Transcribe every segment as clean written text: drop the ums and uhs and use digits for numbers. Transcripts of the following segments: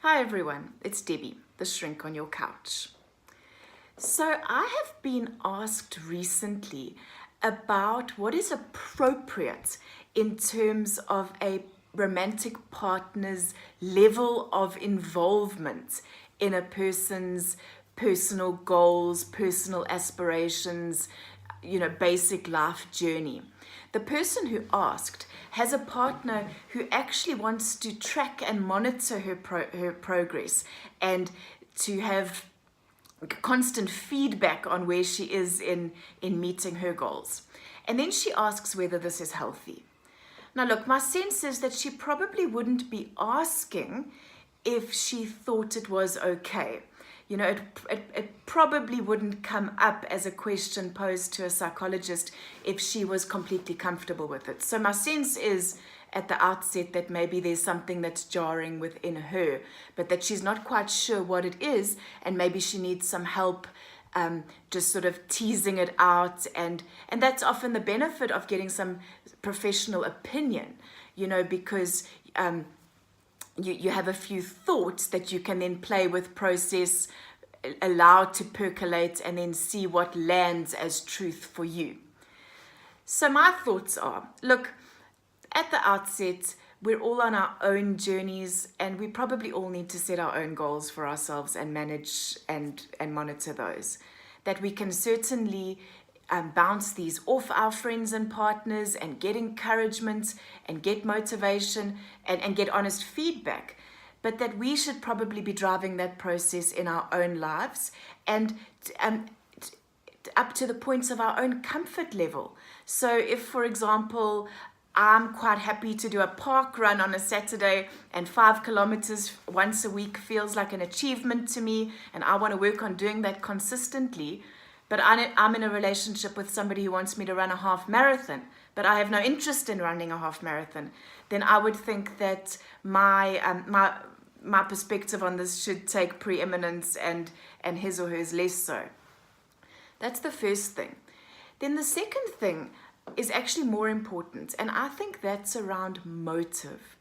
Hi everyone, it's Debbie, the shrink on your couch. So I have been asked recently about what is appropriate in terms of a romantic partner's level of involvement in a person's personal goals, personal aspirations, basic life journey. The person who asked has a partner who actually wants to track and monitor her progress and to have constant feedback on where she is in meeting her goals. And then she asks whether this is healthy. Now look, my sense is that she probably wouldn't be asking if she thought it was okay. It probably wouldn't come up as a question posed to a psychologist if she was completely comfortable with it. So my sense is at the outset that maybe there's something that's jarring within her, but that she's not quite sure what it is, and maybe she needs some help just sort of teasing it out. And that's often the benefit of getting some professional opinion, because you have a few thoughts that you can then play with, process, allow to percolate, and then see what lands as truth for you. So my thoughts are, look, at the outset, we're all on our own journeys, and we probably all need to set our own goals for ourselves and manage and monitor those. That we can certainly bounce these off our friends and partners and get encouragement and get motivation and get honest feedback, but that we should probably be driving that process in our own lives and up to the points of our own comfort level. So if, for example, I'm quite happy to do a park run on a Saturday, and 5 kilometers once a week feels like an achievement to me, and I want to work on doing that consistently, but I'm in a relationship with somebody who wants me to run a half marathon, but I have no interest in running a half marathon, then I would think that my perspective on this should take preeminence and his or hers less so. That's the first thing. Then the second thing is actually more important, and I think that's around motive.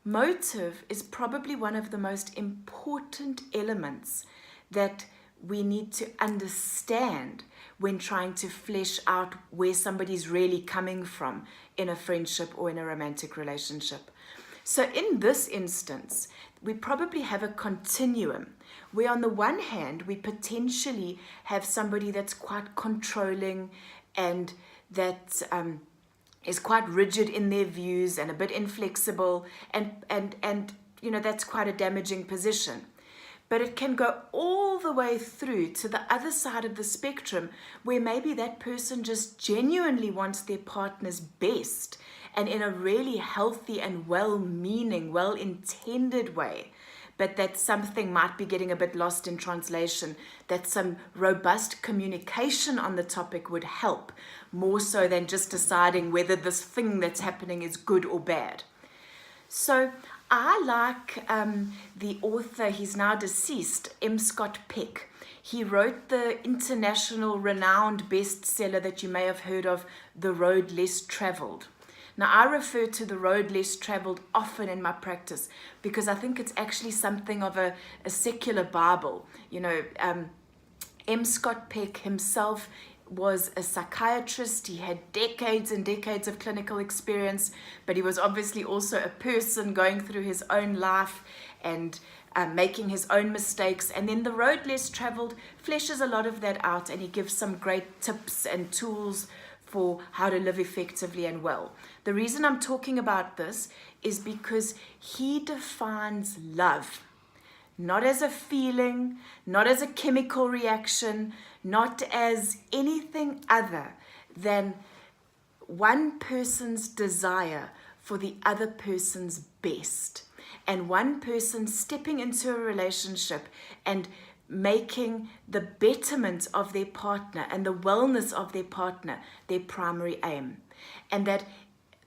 Motive is probably one of the most important elements that we need to understand when trying to flesh out where somebody's really coming from in a friendship or in a romantic relationship. So in this instance, we probably have a continuum where on the one hand, we potentially have somebody that's quite controlling and that is quite rigid in their views and a bit inflexible, and that's quite a damaging position. But it can go all the way through to the other side of the spectrum, where maybe that person just genuinely wants their partner's best, and in a really healthy and well-meaning, well-intended way, but that something might be getting a bit lost in translation, that some robust communication on the topic would help, more so than just deciding whether this thing that's happening is good or bad. So I like the author, he's now deceased, M. Scott Peck. He wrote the international renowned bestseller that you may have heard of, The Road Less Traveled. Now, I refer to The Road Less Traveled often in my practice because I think it's actually something of a secular Bible. M. Scott Peck himself was a psychiatrist. He had decades and decades of clinical experience, but he was obviously also a person going through his own life and making his own mistakes. And then The Road Less Traveled fleshes a lot of that out, and he gives some great tips and tools for how to live effectively and well. The reason I'm talking about this is because he defines love not as a feeling, not as a chemical reaction, not as anything other than one person's desire for the other person's best, and one person stepping into a relationship and making the betterment of their partner and the wellness of their partner their primary aim. And that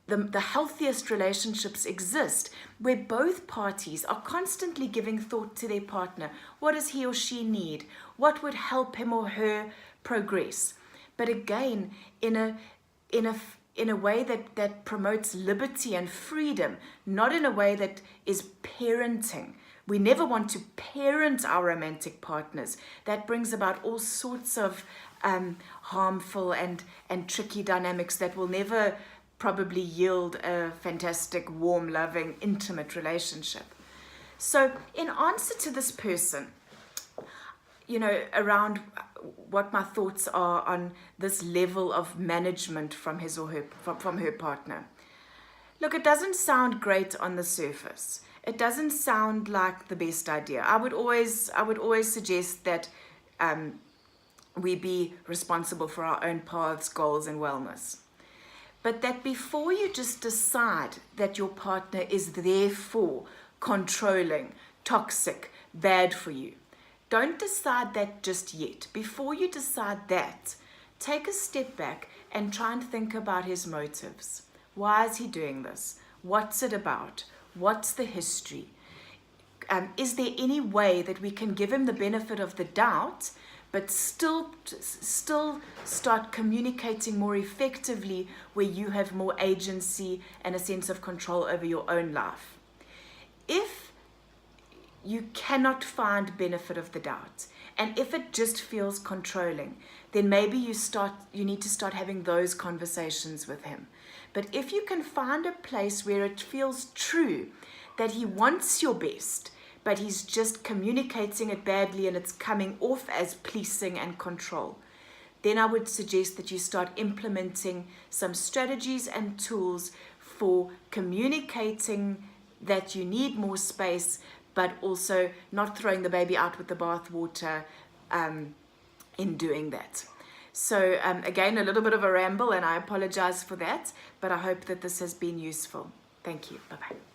the healthiest relationships exist where both parties are constantly giving thought to their partner. What does he or she need? What would help him or her progress? But again, in a way that promotes liberty and freedom, not in a way that is parenting, We never want to parent our romantic partners. That brings about all sorts of harmful and tricky dynamics that will never probably yield a fantastic, warm, loving, intimate relationship. So in answer to this person, around what my thoughts are on this level of management from his or her, from her partner. Look, it doesn't sound great on the surface. It doesn't sound like the best idea. I would always suggest that we be responsible for our own paths, goals, and wellness. But that before you just decide that your partner is therefore controlling, toxic, bad for you, don't decide that just yet. Before you decide that, take a step back and try and think about his motives. Why is he doing this? What's it about? What's the history? Is there any way that we can give him the benefit of the doubt, but still start communicating more effectively, where you have more agency and a sense of control over your own life? If you cannot find benefit of the doubt, and if it just feels controlling, then maybe you need to start having those conversations with him. But if you can find a place where it feels true that he wants your best, but he's just communicating it badly and it's coming off as policing and control, then I would suggest that you start implementing some strategies and tools for communicating that you need more space, but also not throwing the baby out with the bathwater in doing that. So again, a little bit of a ramble, and I apologize for that, but I hope that this has been useful. Thank you. Bye-bye.